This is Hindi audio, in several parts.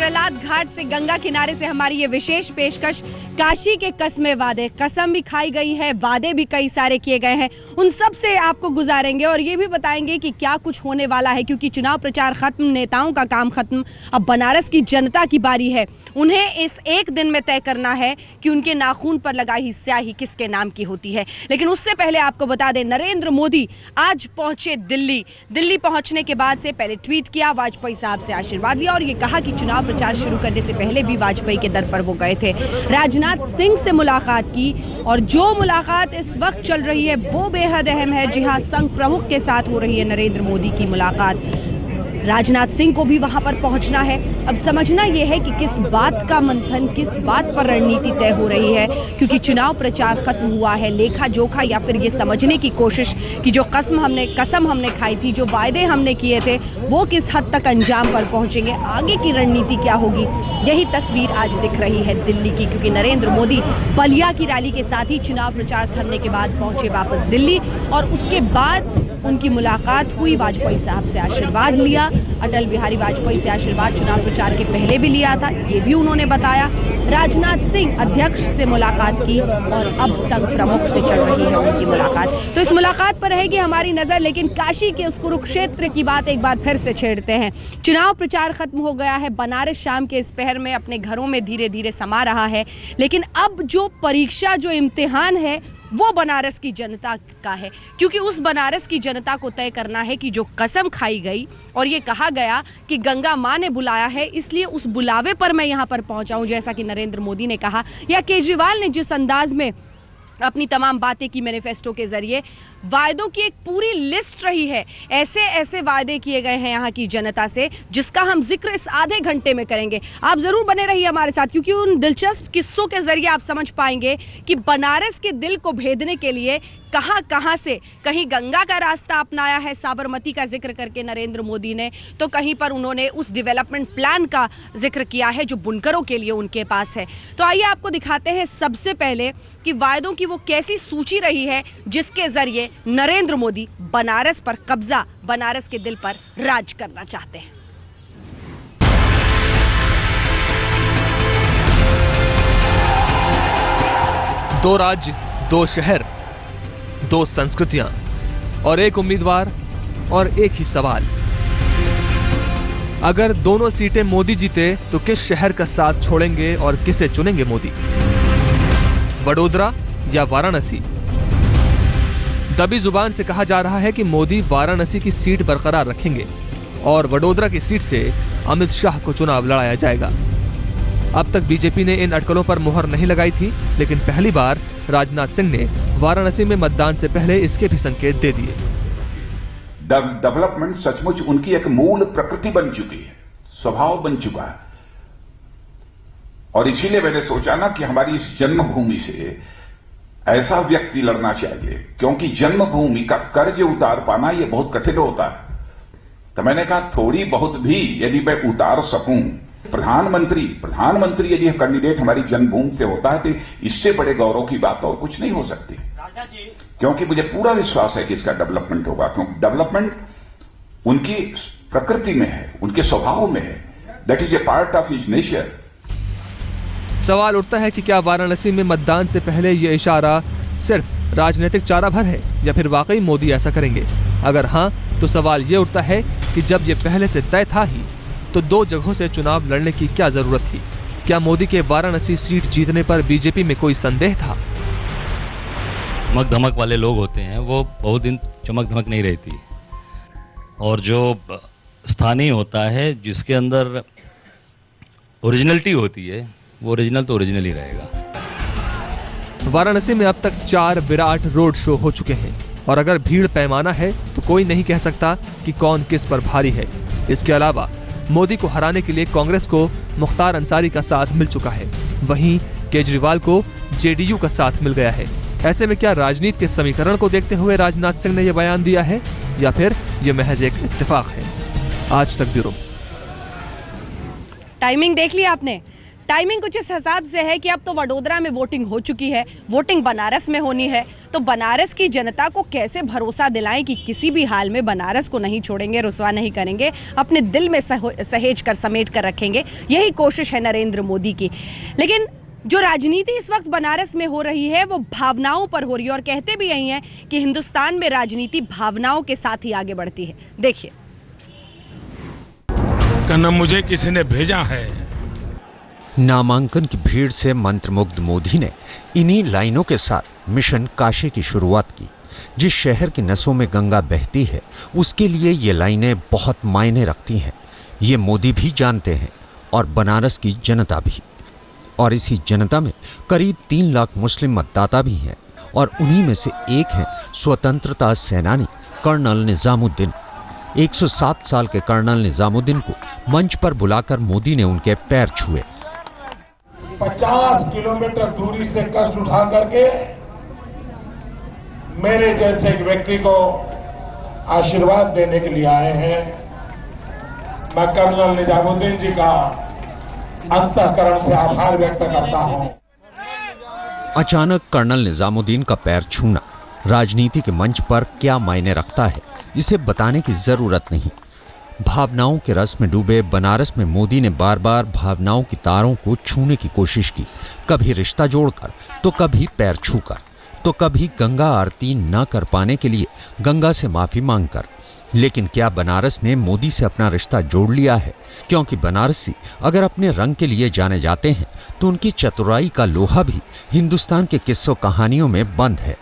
प्रहलाद घाट से गंगा किनारे से हमारी ये विशेष पेशकश काशी के कस्मे वादे, कसम भी खाई गई है, वादे भी कई सारे किए गए हैं, उन सब से आपको गुजारेंगे और ये भी बताएंगे कि क्या कुछ होने वाला है, क्योंकि चुनाव प्रचार खत्म, नेताओं का काम खत्म, अब बनारस की जनता की बारी है। उन्हें इस एक दिन में तय करना है कि उनके नाखून पर लगाई स्याही किसके नाम की होती है। लेकिन उससे पहले आपको बता दें, नरेंद्र मोदी आज पहुंचे दिल्ली पहुंचने के बाद से पहले ट्वीट किया, वाजपेयी साहब से आशीर्वाद लिया और ये कहा कि चुनाव प्रचार शुरू करने से पहले भी वाजपेयी के दर पर वो गए थे। राजनाथ सिंह से मुलाकात की और जो मुलाकात इस वक्त चल रही है वो बेहद अहम है। जी हां, संघ प्रमुख के साथ हो रही है नरेंद्र मोदी की मुलाकात। राजनाथ सिंह को भी वहां पर पहुंचना है। अब समझना यह है कि किस बात का मंथन, किस बात पर रणनीति तय हो रही है, क्योंकि चुनाव प्रचार खत्म हुआ है। लेखा जोखा या फिर ये समझने की कोशिश कि जो कसम हमने खाई थी, जो वायदे हमने किए थे, वो किस हद तक अंजाम पर पहुंचेंगे, आगे की रणनीति क्या होगी, यही तस्वीर आज दिख रही है दिल्ली की। क्योंकि नरेंद्र मोदी बलिया की रैली के साथ ही चुनाव प्रचार थमने के बाद पहुंचे वापस दिल्ली और उसके बाद उनकी मुलाकात हुई, वाजपेयी साहब से आशीर्वाद लिया। अटल बिहारी वाजपेयी से आशीर्वाद चुनाव प्रचार के पहले भी लिया था, ये भी उन्होंने बताया। राजनाथ सिंह अध्यक्ष से मुलाकात की और अब संघ प्रमुख से चल रही है उनकी मुलाकात। तो इस मुलाकात पर रहेगी हमारी नजर, लेकिन काशी के उस कुरुक्षेत्र की बात एक बार फिर से छेड़ते हैं। चुनाव प्रचार खत्म हो गया है, बनारस शाम के इस पहर में अपने घरों में धीरे धीरे समा रहा है, लेकिन अब जो परीक्षा, जो इम्तिहान है, वो बनारस की जनता का है। क्योंकि उस बनारस की जनता को तय करना है कि जो कसम खाई गई और ये कहा गया कि गंगा मां ने बुलाया है, इसलिए उस बुलावे पर मैं यहां पर पहुंचा हूं, जैसा कि नरेंद्र मोदी ने कहा, या केजरीवाल ने जिस अंदाज में अपनी तमाम बातें की मैनिफेस्टो के जरिए, वायदों की एक पूरी लिस्ट रही है। ऐसे ऐसे वायदे किए गए हैं यहाँ की जनता से, जिसका हम जिक्र इस आधे घंटे में करेंगे। आप जरूर बने रहिए हमारे साथ, क्योंकि उन दिलचस्प किस्सों के जरिए आप समझ पाएंगे कि बनारस के दिल को भेदने के लिए कहां से, कहीं गंगा का रास्ता अपनाया है साबरमती का जिक्र करके नरेंद्र मोदी ने, तो कहीं पर उन्होंने उस डेवलपमेंट प्लान का जिक्र किया है जो बुनकरों के लिए उनके पास है। तो आइए आपको दिखाते हैं सबसे पहले कि वायदों की वो कैसी सूची रही है जिसके जरिए नरेंद्र मोदी बनारस पर कब्जा, बनारस के दिल पर राज करना चाहते हैं। दो राज्य, दो शहर, दो संस्कृतियां और एक उम्मीदवार और एक ही सवाल। अगर दोनों सीटें मोदी जीते तो किस शहर का साथ छोड़ेंगे और किसे चुनेंगे मोदी? वडोदरा या वाराणसी? दबी जुबान से कहा जा रहा है कि मोदी वाराणसी की सीट बरकरार रखेंगे और वडोदरा की सीट से अमित शाह को चुनाव लड़ाया जाएगा। अब तक बीजेपी ने इन अटकलों पर मुहर नहीं लगाई थी, लेकिन पहली बार राजनाथ सिंह ने वाराणसी में मतदान से पहले इसके भी संकेत दे दिए। डेवलपमेंट सचमुच उनकी एक मूल प्रकृति बन चुकी है, स्वभाव बन चुका है, और इसीलिए मैंने सोचा ना कि हमारी इस जन्मभूमि से ऐसा व्यक्ति लड़ना चाहिए, क्योंकि जन्मभूमि का कर्ज उतार पाना यह बहुत कठिन होता है। तो मैंने कहा थोड़ी बहुत भी यदि मैं उतार सकूं, प्रधानमंत्री यदि कैंडिडेट हमारी जन्मभूमि से होता है तो इससे बड़े गौरव की बात और कुछ नहीं हो सकती, क्योंकि मुझे पूरा विश्वास है कि इसका डेवलपमेंट होगा, क्योंकि डेवलपमेंट उनकी प्रकृति में है, उनके स्वभाव में है, that is a part of his nature. सवाल उठता है कि क्या वाराणसी में मतदान से पहले यह इशारा सिर्फ राजनीतिक चारा भर है या फिर वाकई मोदी ऐसा करेंगे? अगर हां, तो सवाल यह उठता है कि जब यह पहले से तय था ही तो दो जगहों से चुनाव लड़ने की क्या जरूरत थी? क्या मोदी के वाराणसी सीट जीतने पर बीजेपी में कोई संदेह था? चमक धमक वाले लोग होते हैं, वो बहुत दिन चमक धमक नहीं रहती, और जो स्थानीय होता है जिसके अंदर ओरिजिनलिटी होती है, वो ओरिजिनल तो ओरिजिनल ही रहेगा। वाराणसी में अब तक 4 विराट रोड शो हो चुके हैं और अगर भीड़ पैमाना है तो कोई नहीं कह सकता कि कौन किस पर भारी है। इसके अलावा मोदी को हराने के लिए कांग्रेस को मुख्तार अंसारी का साथ मिल चुका है, वहीं केजरीवाल को जेडीयू का साथ मिल गया है। ऐसे में क्या राजनीति के समीकरण को देखते हुए राजनाथ सिंह ने यह बयान दिया है या फिर यह महज एक इत्तेफाक है? आज तक ब्यूरो। टाइमिंग देख लिया आपने? टाइमिंग कुछ इस हिसाब से है कि अब तो वडोदरा में वोटिंग हो चुकी है, वोटिंग बनारस में होनी है, तो बनारस की जनता को कैसे भरोसा दिलाएं कि किसी भी हाल में बनारस को नहीं छोड़ेंगे, रुसवा नहीं करेंगे, अपने दिल में सहेज कर समेट कर रखेंगे। यही कोशिश है नरेंद्र मोदी की। लेकिन जो राजनीति इस वक्त बनारस में हो रही है वो भावनाओं पर हो रही है, और कहते भी यही हैं कि हिंदुस्तान में राजनीति भावनाओं के साथ ही आगे बढ़ती है। देखिए, कहना मुझे किसी ने भेजा है। नामांकन की भीड़ से मंत्रमुग्ध मोदी ने इन्हीं लाइनों के साथ मिशन काशी की शुरुआत की। जिस शहर की नसों में गंगा बहती है उसके लिए ये लाइनें बहुत मायने रखती हैं। ये मोदी भी जानते हैं और बनारस की जनता भी। और इसी जनता में करीब 3 लाख मुस्लिम मतदाता भी हैं, और उन्हीं में से एक हैं स्वतंत्रता सेनानी कर्नल निजामुद्दीन। 107 साल के कर्नल निजामुद्दीन को मंच पर बुलाकर मोदी ने उनके पैर छुए। 50 किलोमीटर दूरी से कष्ट उठा करके मेरे जैसे एक व्यक्ति को आशीर्वाद देने के लिए आए हैं। मैं कर्नल निजामुद्दीन जी का अंतःकरण से आभार व्यक्त करता हूं। अचानक कर्नल निजामुद्दीन का पैर छूना राजनीति के मंच पर क्या मायने रखता है, इसे बताने की जरूरत नहीं। भावनाओं के रस में डूबे बनारस में मोदी ने बार बार भावनाओं की तारों को छूने की कोशिश की, कभी रिश्ता जोड़कर, तो कभी पैर छूकर, तो कभी गंगा आरती न कर पाने के लिए गंगा से माफी मांगकर। लेकिन क्या बनारस ने मोदी से अपना रिश्ता जोड़ लिया है? क्योंकि बनारसी अगर अपने रंग के लिए जाने जाते हैं तो उनकी चतुराई का लोहा भी हिंदुस्तान के किस्सों कहानियों में बंद है।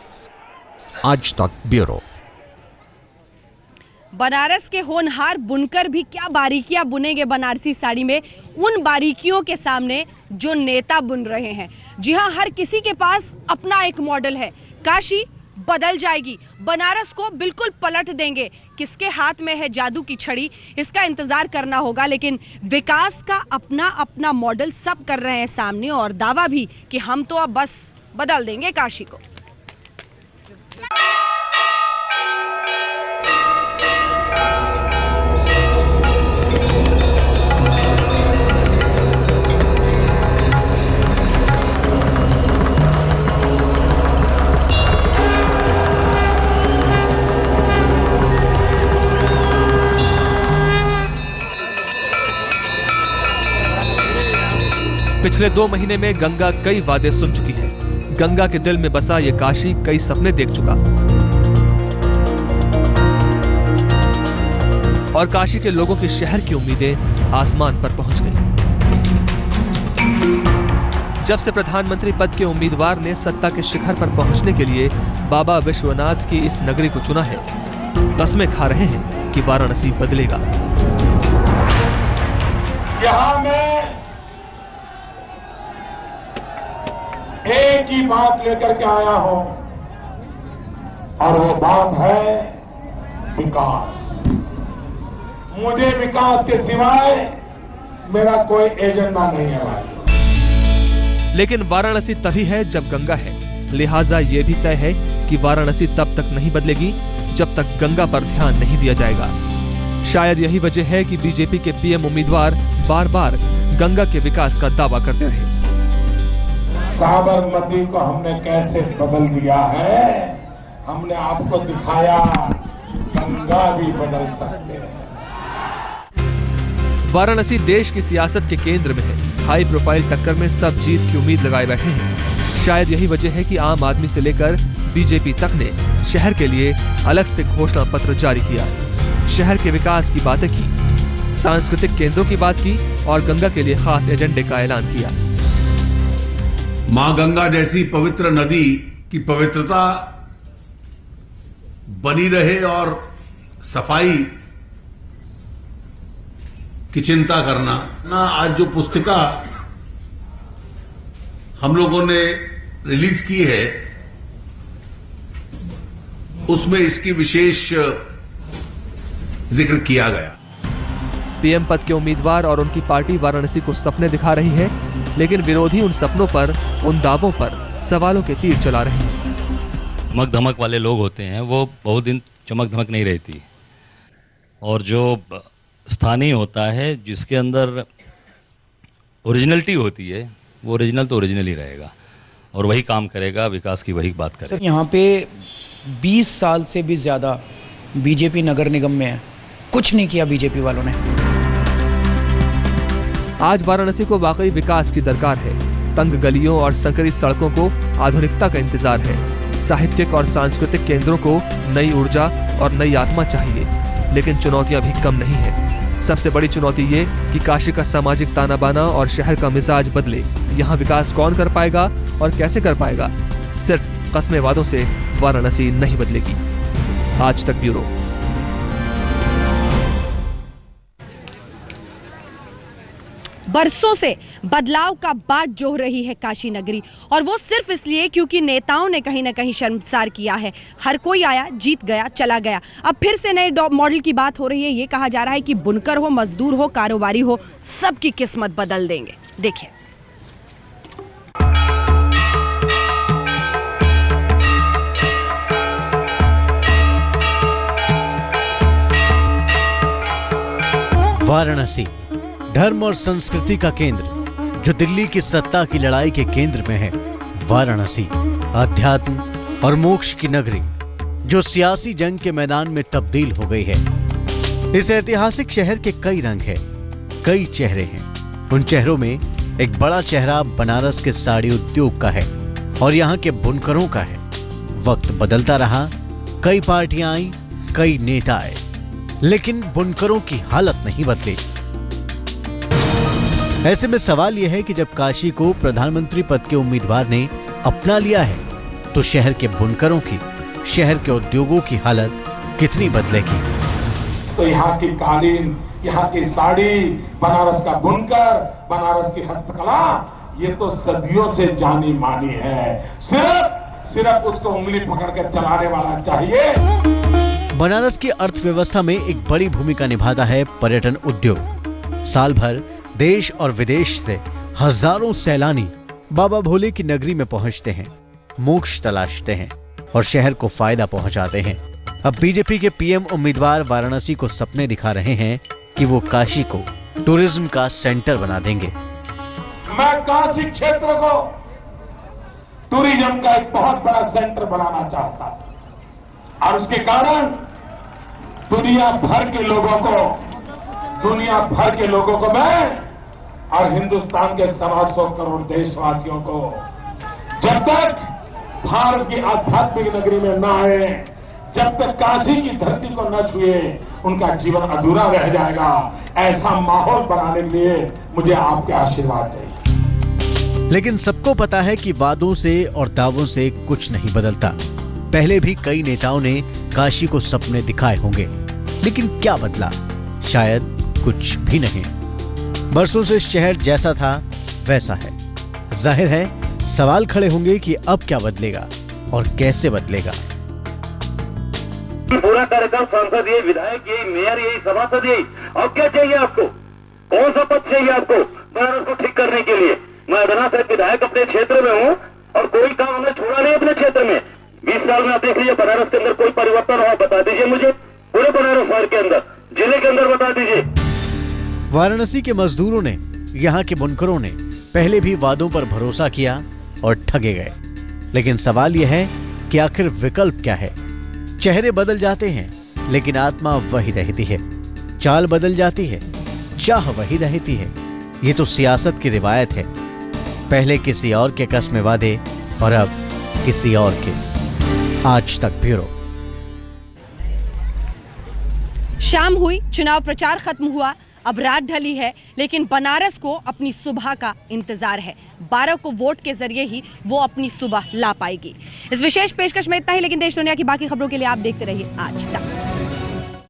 आज तक ब्यूरो। बनारस के होनहार बुनकर भी क्या बारीकियां बुनेंगे बनारसी साड़ी में, उन बारीकियों के सामने जो नेता बुन रहे हैं। जी हां, हर किसी के पास अपना एक मॉडल है। काशी बदल जाएगी, बनारस को बिल्कुल पलट देंगे। किसके हाथ में है जादू की छड़ी, इसका इंतजार करना होगा। लेकिन विकास का अपना अपना मॉडल सब कर रहे हैं सामने, और दावा भी कि हम तो अब बस बदल देंगे काशी को। पिछले 2 महीने में गंगा कई वादे सुन चुकी है। गंगा के दिल में बसा ये काशी कई सपने देख चुका, और काशी के लोगों की शहर की उम्मीदें आसमान पर पहुंच गई। जब से प्रधानमंत्री पद के उम्मीदवार ने सत्ता के शिखर पर पहुंचने के लिए बाबा विश्वनाथ की इस नगरी को चुना है, कस्में खा रहे हैं कि वाराणसी बदलेगा। यहां मैं एक ही बात लेकर के आया हूं, और वो बात है विकास। मुझे विकास के सिवाय मेरा कोई एजेंडा नहीं है भाई। लेकिन वाराणसी तभी है जब गंगा है, लिहाजा यह भी तय है कि वाराणसी तब तक नहीं बदलेगी जब तक गंगा पर ध्यान नहीं दिया जाएगा। शायद यही वजह है कि बीजेपी के पीएम उम्मीदवार बार बार गंगा के विकास का दावा करते रहे। साबरमती को हमने कैसे बदल दिया है, हमने आपको दिखाया गंगा भी बदल सकते हैं। वाराणसी देश की सियासत के केंद्र में है। हाई प्रोफाइल टक्कर में सब जीत की उम्मीद लगाए बैठे हैं। शायद यही वजह है कि आम आदमी से लेकर बीजेपी तक ने शहर के लिए अलग से घोषणा पत्र जारी किया। शहर के विकास की बातें की, सांस्कृतिक केंद्रों की बात की, और गंगा के लिए खास एजेंडे का ऐलान किया। मां गंगा जैसी पवित्र नदी की पवित्रता बनी रहे और सफाई की चिंता करना ना। आज जो पुस्तिका हम लोगों ने रिलीज की है उसमें इसकी विशेष जिक्र किया गया। पीएम पद के उम्मीदवार और उनकी पार्टी वाराणसी को सपने दिखा रही है, लेकिन विरोधी उन सपनों पर, उन दावों पर सवालों के तीर चला रहे हैं। चमक धमक वाले लोग होते हैं, वो बहुत दिन चमक धमक नहीं रहती। और जो स्थानीय होता है, जिसके अंदर ओरिजिनलिटी होती है, वो ओरिजिनल तो ओरिजिनल ही रहेगा और वही काम करेगा, विकास की वही बात करेगा। यहाँ पे 20 साल से भी ज्यादा बीजेपी नगर निगम में है, कुछ नहीं किया बीजेपी वालों ने। आज वाराणसी को वाकई विकास की दरकार है। तंग गलियों और संकरी सड़कों को आधुनिकता का इंतजार है। साहित्यिक और सांस्कृतिक केंद्रों को नई ऊर्जा और नई आत्मा चाहिए, लेकिन चुनौतियां भी कम नहीं है। सबसे बड़ी चुनौती ये कि काशी का सामाजिक ताना बाना और शहर का मिजाज बदले। यहाँ विकास कौन कर पाएगा और कैसे कर पाएगा? सिर्फ कस्मे वादों से वाराणसी नहीं बदलेगी। आज तक ब्यूरो। बरसों से बदलाव का बाट जोह रही है काशी नगरी, और वो सिर्फ इसलिए क्योंकि नेताओं ने कहीं ना कहीं शर्मसार किया है। हर कोई आया, जीत गया, चला गया। अब फिर से नए मॉडल की बात हो रही है। ये कहा जा रहा है कि बुनकर हो, मजदूर हो, कारोबारी हो, सबकी किस्मत बदल देंगे। देखिए। वाराणसी धर्म और संस्कृति का केंद्र, जो दिल्ली की सत्ता की लड़ाई के केंद्र में है। वाराणसी अध्यात्म और मोक्ष की नगरी, जो सियासी जंग के मैदान में तब्दील हो गई है। इस ऐतिहासिक शहर के कई रंग हैं, कई चेहरे हैं। उन चेहरों में एक बड़ा चेहरा बनारस के साड़ी उद्योग का है और यहाँ के बुनकरों का है। वक्त बदलता रहा, कई पार्टियां आई, कई नेता आए, लेकिन बुनकरों की हालत नहीं बदली। ऐसे में सवाल यह है कि जब काशी को प्रधानमंत्री पद के उम्मीदवार ने अपना लिया है, तो शहर के बुनकरों की, शहर के उद्योगों की हालत कितनी बदलेगी? तो यहाँ की कालीन, यहाँ की साड़ी, बनारस का बुनकर, बनारस की हस्तकला, ये तो सदियों से जानी मानी है। सिर्फ उसको उंगली पकड़ के चलाने वाला चाहिए। बनारस की अर्थव्यवस्था में एक बड़ी भूमिका निभाता है पर्यटन उद्योग। साल भर देश और विदेश से हजारों सैलानी बाबा भोले की नगरी में पहुंचते हैं, मोक्ष तलाशते हैं और शहर को फायदा पहुंचाते हैं। अब बीजेपी के पीएम उम्मीदवार वाराणसी को सपने दिखा रहे हैं कि वो काशी को टूरिज्म का सेंटर बना देंगे। मैं काशी क्षेत्र को टूरिज्म का एक बहुत बड़ा सेंटर बनाना चाहता था, और उसके कारण दुनिया भर के लोगों को मैं और हिंदुस्तान के 125 करोड़ देशवासियों को, जब तक भारत की आध्यात्मिक नगरी में न आए, जब तक काशी की धरती को न छुए, उनका जीवन अधूरा रह जाएगा। ऐसा माहौल बनाने के लिए मुझे आपके आशीर्वाद चाहिए। लेकिन सबको पता है कि वादों से और दावों से कुछ नहीं बदलता। पहले भी कई नेताओं ने काशी को सपने दिखाए होंगे, लेकिन क्या बदला? शायद कुछ भी नहीं। बरसों से शहर जैसा था वैसा है। जाहिर है सवाल खड़े होंगे कि अब क्या बदलेगा और कैसे बदलेगा। पूरा कार्यकाल सांसद यही, विधायक यही, मेयर यही, सभासद यही। अब क्या चाहिए आपको? कौन सा पद चाहिए आपको बनारस को ठीक करने के लिए? मैं अदना से विधायक अपने क्षेत्र में हूँ और कोई काम हमने छोड़ा नहीं अपने क्षेत्र में। 20 साल में आप देख लीजिए बनारस के अंदर कोई परिवर्तन हुआ, बता दीजिए मुझे। पूरे बनारस शहर के अंदर, जिले के अंदर बता दीजिए। वाराणसी के मजदूरों ने, यहाँ के बुनकरों ने पहले भी वादों पर भरोसा किया और ठगे गए। लेकिन सवाल यह है कि आखिर विकल्प क्या है? चेहरे बदल जाते हैं, लेकिन आत्मा वही रहती है। चाल बदल जाती है, चाह वही रहती है। ये तो सियासत की रिवायत है। पहले किसी और के कस्मे वादे और अब किसी और के। आज तक ब्यूरो। शाम हुई, चुनाव प्रचार खत्म हुआ, अब रात ढली है, लेकिन बनारस को अपनी सुबह का इंतजार है। 12 को वोट के जरिए ही वो अपनी सुबह ला पाएगी। इस विशेष पेशकश में इतना ही, लेकिन देश दुनिया की बाकी खबरों के लिए आप देखते रहिए आज तक।